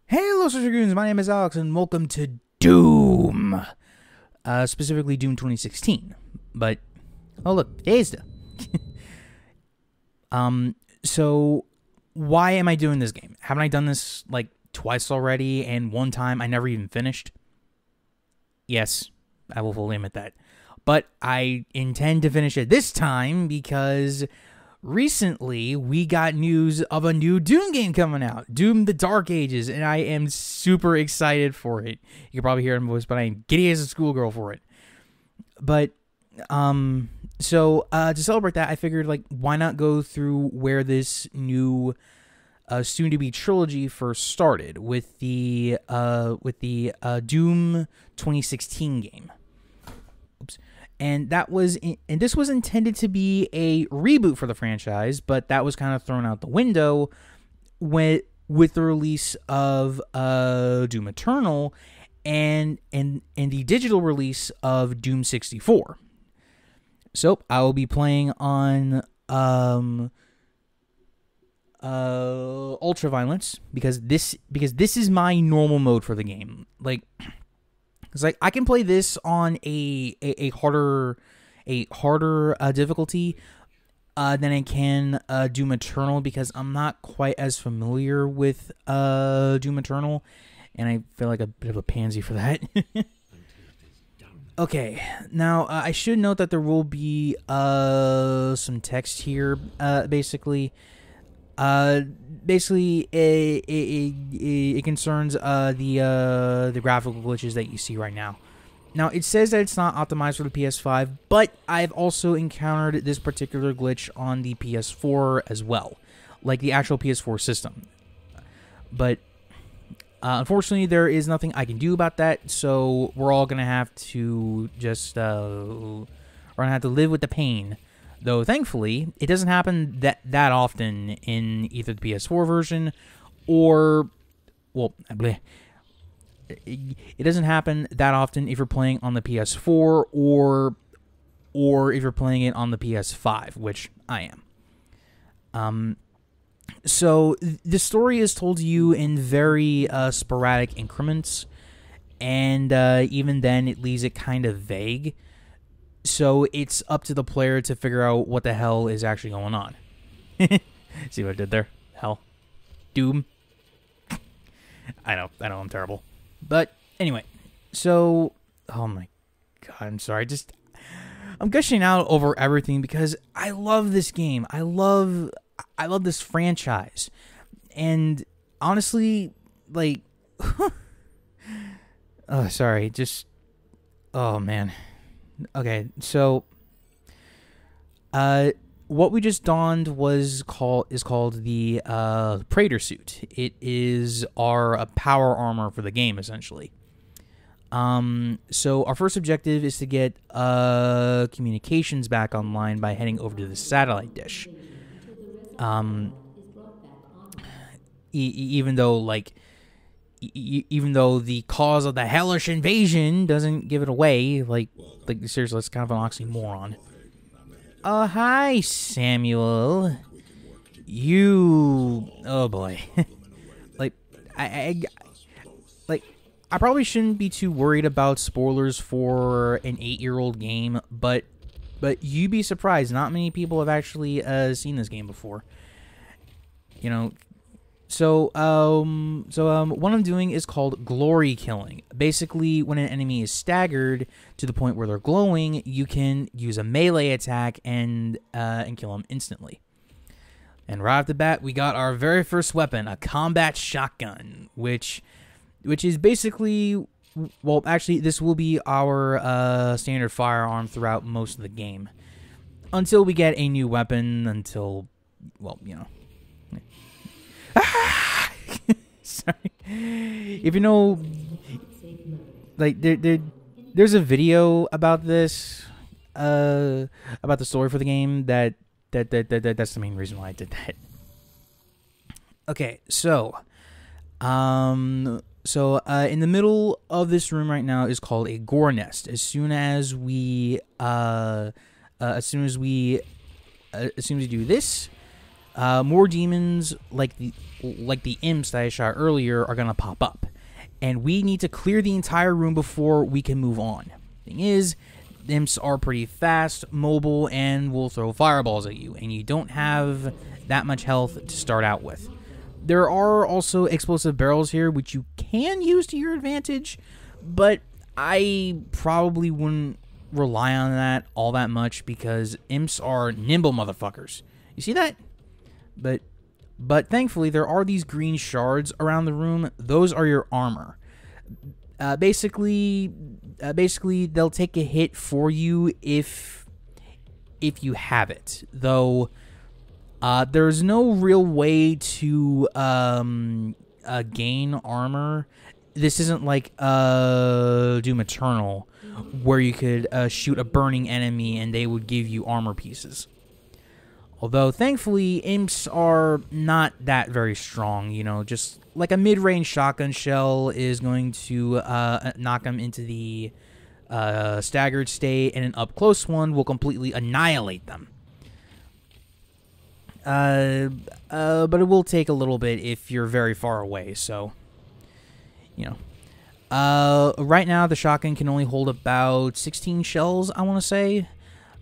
Hey, hello, Social Goons. My name is Alex, and welcome to Doom. Specifically, Doom 2016. But, oh look, today's the. So, why am I doing this game? Haven't I done this, like, twice already, and one time I never even finished? Yes, I will fully admit that. But I intend to finish it this time because recently we got news of a new Doom game coming out, Doom the Dark Ages, and I am super excited for it. You can probably hear it in my voice, but I am giddy as a schoolgirl for it. But to celebrate that, I figured, like, why not go through where this new soon-to-be trilogy first started with the Doom 2016 game. Oops. And this was intended to be a reboot for the franchise, but that was kind of thrown out the window with the release of Doom Eternal and the digital release of Doom 64. So I will be playing on ultra violence because this is my normal mode for the game. Like, it's like I can play this on a harder difficulty than I can Doom Eternal because I'm not quite as familiar with Doom Eternal, and I feel like a bit of a pansy for that. Okay, now I should note that there will be some text here. Basically, it concerns the graphical glitches that you see right now. Now, it says that it's not optimized for the PS5, but I've also encountered this particular glitch on the PS4 as well, like the actual PS4 system. But unfortunately, there is nothing I can do about that, so we're all gonna have to just we're gonna have to live with the pain. Though, thankfully, it doesn't happen that often in either the PS4 version or, well, it doesn't happen that often if you're playing on the PS4 or if you're playing it on the PS5, which I am. So the story is told to you in very sporadic increments, and even then, it leaves it kind of vague. So it's up to the player to figure out what the hell is actually going on. See what I did there? Hell. Doom. I know, I'm terrible. But anyway, so, oh my god, I'm sorry. I'm gushing out over everything because I love this game. I love this franchise. And honestly, like, oh, sorry, oh man. Okay, so what we just donned is called the Praetor suit. It is our power armor for the game, essentially. So our first objective is to get communications back online by heading over to the satellite dish. Even though the cause of the hellish invasion doesn't give it away, like seriously, it's kind of an oxymoron. Hi, Samuel. Oh boy. I probably shouldn't be too worried about spoilers for an 8-year-old game, but you'd be surprised. Not many people have actually seen this game before. You know. So what I'm doing is called glory killing. Basically, when an enemy is staggered to the point where they're glowing, you can use a melee attack and kill them instantly. And right off the bat, we got our very first weapon, a combat shotgun, which is basically, well, actually, this will be our standard firearm throughout most of the game, until we get a new weapon. Well, you know. Sorry. If you know, like, there's a video about this, about the story for the game that's the main reason why I did that. Okay, so in the middle of this room right now is called a gore nest. As soon as we do this, more demons like the imps that I shot earlier are gonna pop up, and we need to clear the entire room before we can move on. Thing is, imps are pretty fast, mobile, and will throw fireballs at you, and you don't have that much health to start out with. There are also explosive barrels here, which you can use to your advantage, but I probably wouldn't rely on that all that much because imps are nimble motherfuckers. You see that? But thankfully, there are these green shards around the room. Those are your armor. Basically, they'll take a hit for you if you have it. Though, there's no real way to gain armor. This isn't like Doom Eternal, where you could shoot a burning enemy and they would give you armor pieces. Although, thankfully, imps are not that very strong. You know, just like a mid-range shotgun shell is going to knock them into the staggered state, and an up-close one will completely annihilate them. But it will take a little bit if you're very far away, so, you know. Right now, the shotgun can only hold about 16 shells, I want to say.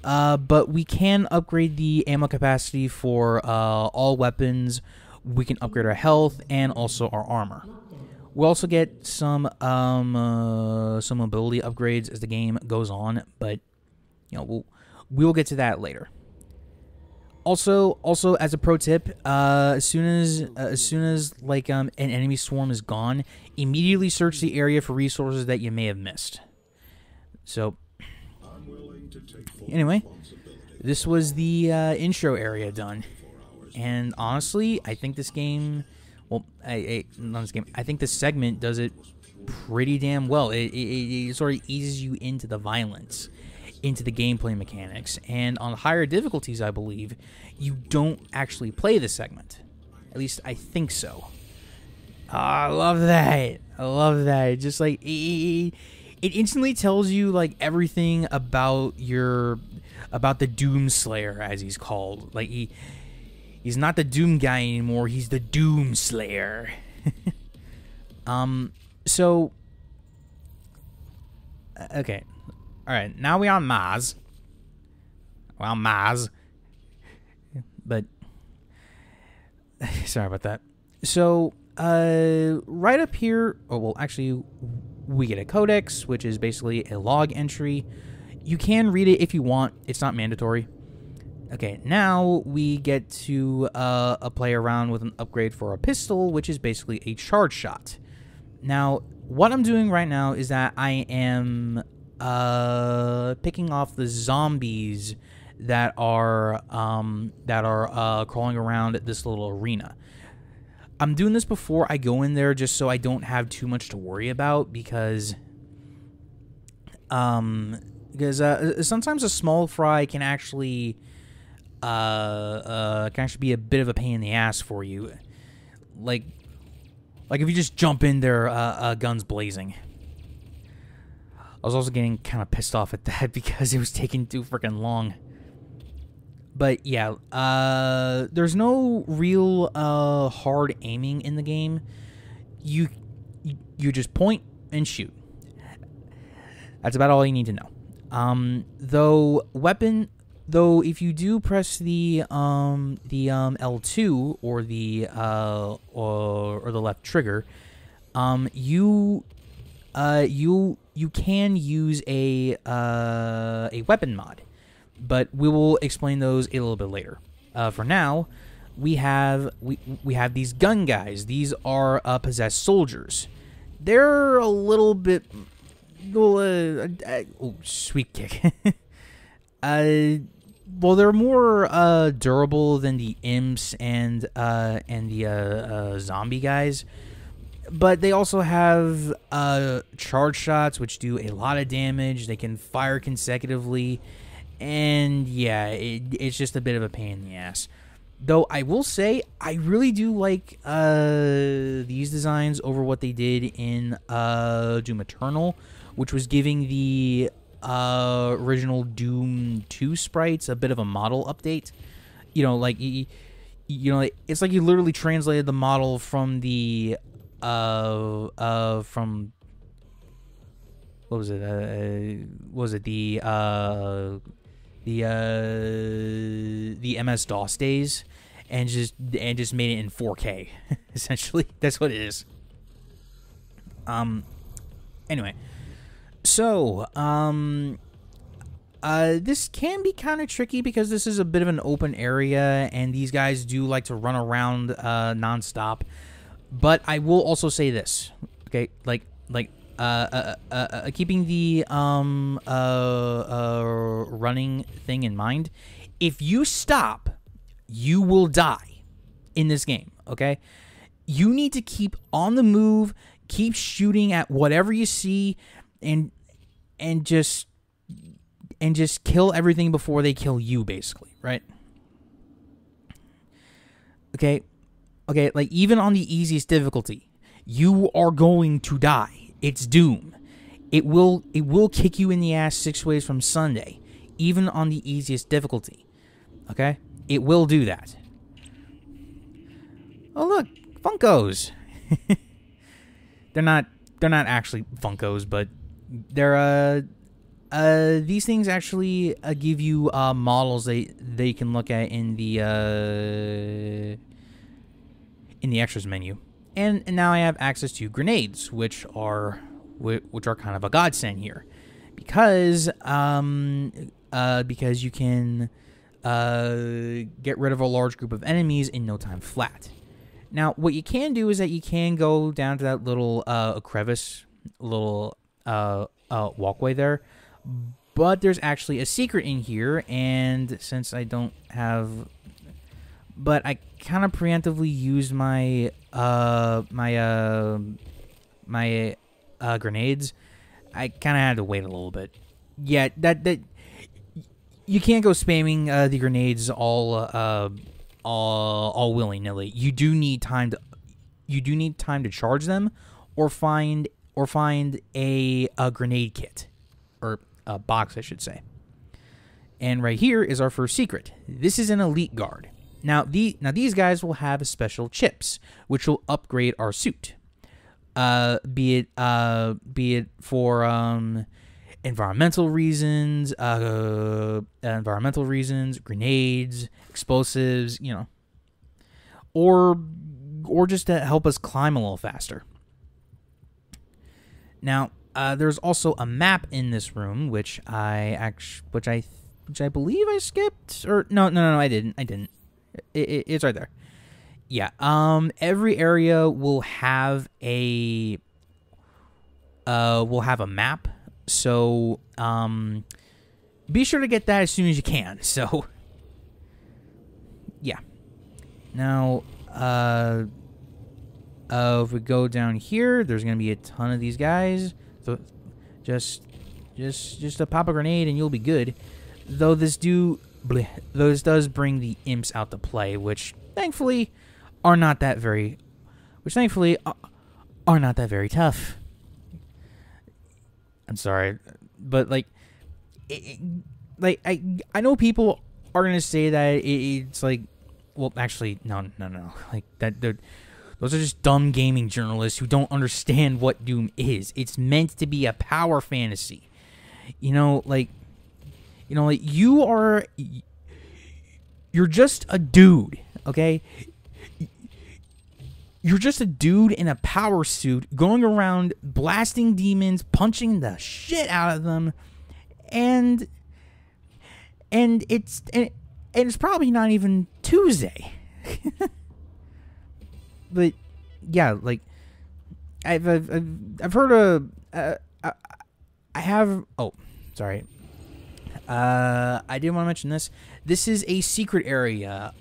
But we can upgrade the ammo capacity for all weapons. We can upgrade our health and also our armor. We'll also get some mobility upgrades as the game goes on, but you know we'll get to that later. Also as a pro tip, as soon as like an enemy swarm is gone, immediately search the area for resources that you may have missed. So. Anyway, this was the intro area done, and honestly, I think this game, well, not this game, I think this segment does it pretty damn well. It sort of eases you into the violence, into the gameplay mechanics, and on higher difficulties, I believe, you don't actually play this segment. At least, I think so. I love that. I love that. Just like... It instantly tells you like everything about the Doom Slayer, as he's called. Like he's not the Doom guy anymore. He's the Doom Slayer. So okay, all right. Now we're on Mars. Well, Mars. But sorry about that. So right up here. Oh well, actually. We get a codex, which is basically a log entry. You can read it if you want. It's not mandatory. Okay, now we get to play around with an upgrade for a pistol, which is basically a charge shot. Now, what I'm doing right now is that I am picking off the zombies that are crawling around this little arena. I'm doing this before I go in there just so I don't have too much to worry about because sometimes a small fry can actually be a bit of a pain in the ass for you. Like if you just jump in there guns blazing. I was also getting kind of pissed off at that because it was taking too freaking long. But yeah, there's no real hard aiming in the game. You just point and shoot. That's about all you need to know. Though if you do press the L2 or the left trigger, you can use a weapon mod. But we will explain those a little bit later. For now, we have these gun guys. These are possessed soldiers. They're a little bit... oh, sweet kick. Well, they're more durable than the imps and the zombie guys. But they also have charge shots, which do a lot of damage. They can fire consecutively. And yeah, it's just a bit of a pain in the ass. Though I will say, I really do like these designs over what they did in Doom Eternal, which was giving the original Doom 2 sprites a bit of a model update. You know, like you know, it's like you literally translated the model from the from what was it? Was it the MS DOS days, and just made it in 4K. Essentially, that's what it is. Anyway, so this can be kind of tricky because this is a bit of an open area, and these guys do like to run around nonstop. But I will also say this, okay? Keeping the running thing in mind, if you stop, you will die in this game, okay? You need to keep on the move, keep shooting at whatever you see, and just kill everything before they kill you, basically, right? Okay, like even on the easiest difficulty, you are going to die. It's doom. It will kick you in the ass 6 ways from Sunday, even on the easiest difficulty. Okay? It will do that. Oh look, Funkos. They're not actually Funkos, but they're these things actually give you models they can look at in the extras menu. And now I have access to grenades, which are kind of a godsend here, because you can get rid of a large group of enemies in no time flat. Now, what you can do is that you can go down to that little crevice, little walkway there, but there's actually a secret in here, and since I don't have... But I kind of preemptively used my grenades. I kind of had to wait a little bit. Yeah, that you can't go spamming the grenades all willy-nilly. You do need time to charge them, or find a grenade kit, or a box, I should say. And right here is our first secret. This is an elite guard. Now these guys will have special chips, which will upgrade our suit. Be it for environmental reasons, grenades, explosives, you know, or just to help us climb a little faster. Now, there's also a map in this room, which I believe I skipped, or no, I didn't. It's right there. Yeah. Every area will have a map. So be sure to get that as soon as you can. So yeah. Now if we go down here, there's gonna be a ton of these guys. So just a pop a grenade and you'll be good. Though this does bring the imps out to play, which thankfully are not that very tough. I'm sorry, but I know people are gonna say that it's like, well, actually, no, like that. Those are just dumb gaming journalists who don't understand what Doom is. It's meant to be a power fantasy, you're just a dude, okay? You're just a dude in a power suit going around blasting demons, punching the shit out of them, and it's probably not even Tuesday. But yeah, like I've heard of I have, oh, sorry. I did want to mention this. This is a secret area.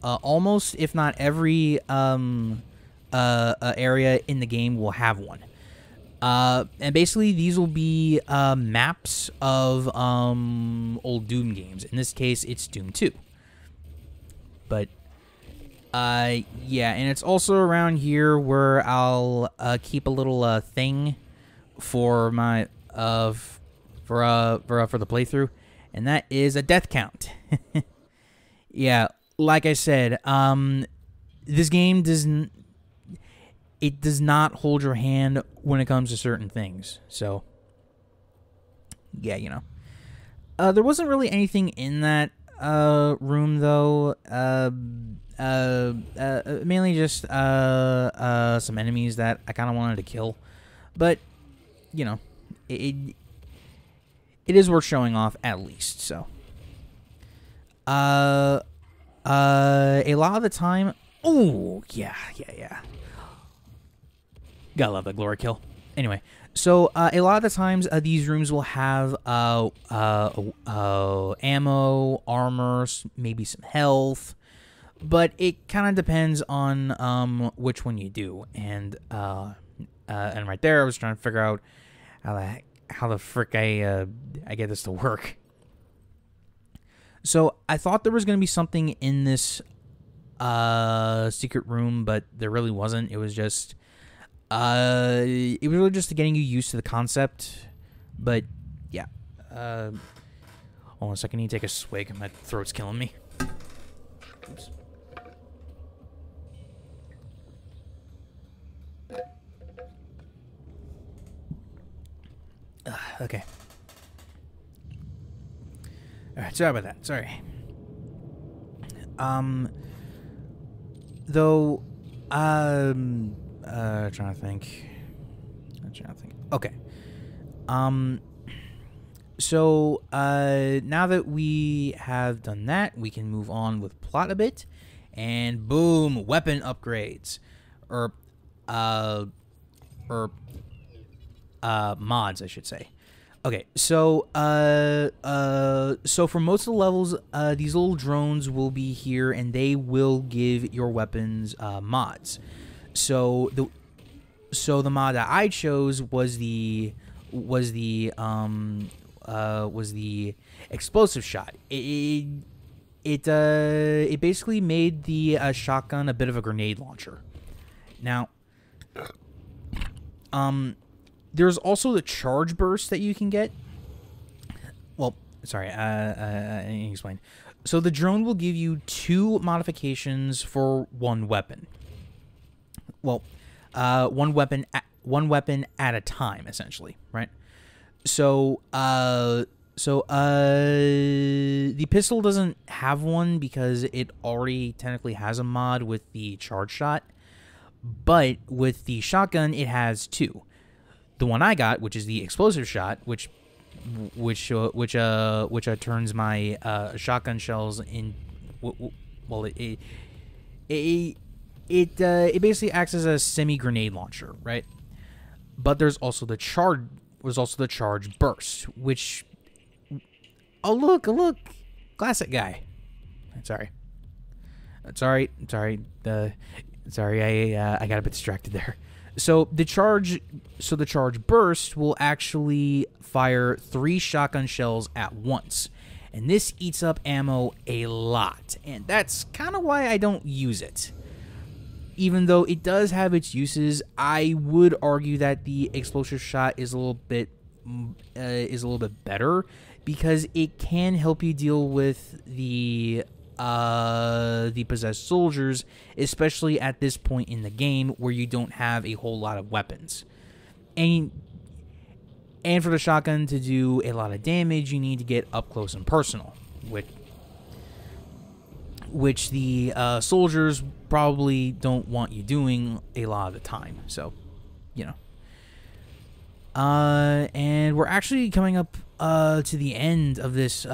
Almost, if not every area in the game will have one. And basically, these will be maps of old Doom games. In this case, it's Doom 2. But yeah, and it's also around here where I'll keep a little thing for my for the playthrough, and that is a death count. Yeah, like I said, this game does not hold your hand when it comes to certain things. So, yeah, you know. There wasn't really anything in that room though. Mainly just some enemies that I kind of wanted to kill, but you know, it is worth showing off at least. So, a lot of the time, oh yeah. Gotta love that glory kill. Anyway, so a lot of the times these rooms will have ammo, armor, maybe some health, but it kind of depends on which one you do. And right there, I was trying to figure out how the frick I get this to work. So I thought there was going to be something in this secret room, but there really wasn't. It was just it was really just getting you used to the concept. But yeah, hold on a second. I need to take a swig. My throat's killing me. Oops. Okay. Alright, sorry about that. Sorry. Though, trying to think. Okay. So, now that we have done that, we can move on with plot a bit. And boom, weapon upgrades. Or mods, I should say. Okay, so so for most of the levels, these little drones will be here, and they will give your weapons mods. So the mod that I chose was the explosive shot. It basically made the shotgun a bit of a grenade launcher. Now, there's also the charge burst that you can get. Well, sorry, I need to explain. So the drone will give you 2 modifications for one weapon. Well, one weapon at a time, essentially, right? So, the pistol doesn't have one because it already technically has a mod with the charge shot, but with the shotgun, it has 2. The one I got, which is the explosive shot, which turns my shotgun shells in. Well, it basically acts as a semi grenade launcher, right? But there's also the charge burst, which. Oh look, classic guy. Sorry. Sorry. I got a bit distracted there. So the charge burst will actually fire 3 shotgun shells at once, and this eats up ammo a lot, and that's kind of why I don't use it. Even though it does have its uses, I would argue that the explosive shot is a little bit better because it can help you deal with the possessed soldiers, especially at this point in the game where you don't have a whole lot of weapons. And for the shotgun to do a lot of damage, you need to get up close and personal, which the soldiers probably don't want you doing a lot of the time. So, you know. And we're actually coming up to the end of this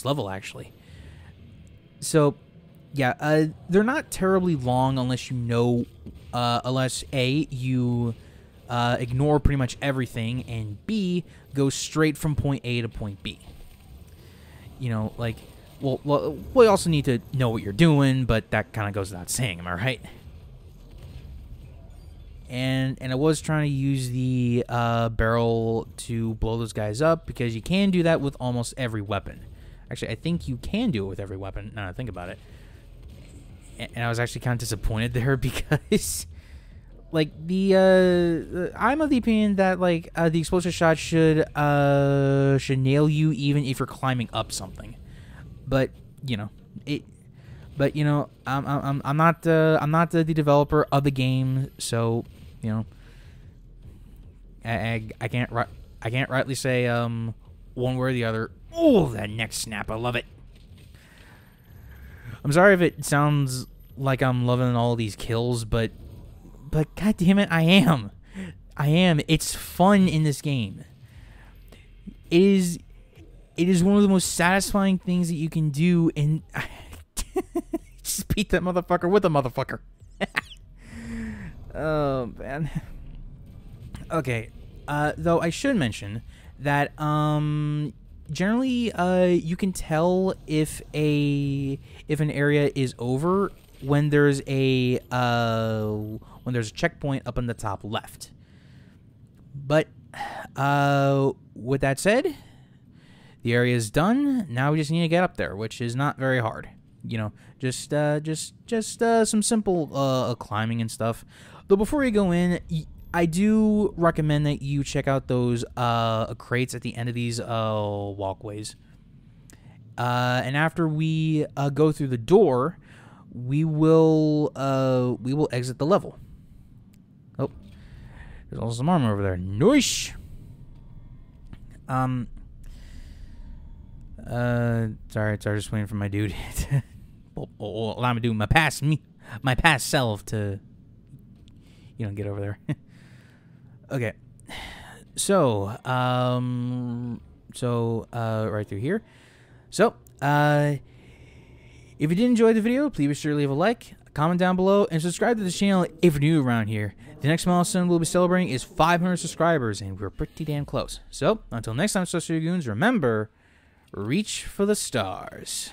level, actually. So, yeah, they're not terribly long unless you know, unless A, you ignore pretty much everything, and B, go straight from point A to point B. You know, like, well, we also need to know what you're doing, but that kind of goes without saying, am I right? And I was trying to use the barrel to blow those guys up, because you can do that with almost every weapon. Actually, I think you can do it with every weapon, now that I think about it. And I was actually kind of disappointed there, because, like, I'm of the opinion that, like, the explosive shot should nail you even if you're climbing up something. But, you know, it. But you know, I'm not the developer of the game, so you know, I can't rightly say one way or the other. Oh, that neck snap! I love it. I'm sorry if it sounds like I'm loving all these kills, but god damn it, I am. It's fun in this game. It is one of the most satisfying things that you can do, and just beat that motherfucker with a motherfucker. Oh man. Okay. Though I should mention that generally you can tell if an area is over when there's a checkpoint up in the top left. But with that said, the area is done. Now we just need to get up there, which is not very hard. You know, just some simple climbing and stuff. Though before you go in, I do recommend that you check out those crates at the end of these walkways. And after we go through the door, we will exit the level. Oh, there's also some armor over there. Nice. Sorry, just waiting for my dude. Allow me to do my past self to, you know, get over there. Okay, so right through here. So, if you did enjoy the video, please be sure to leave a like, comment down below, and subscribe to the channel if you're new around here. The next milestone we'll be celebrating is 500 subscribers, and we're pretty damn close. So, until next time, Social Goons, remember, reach for the stars.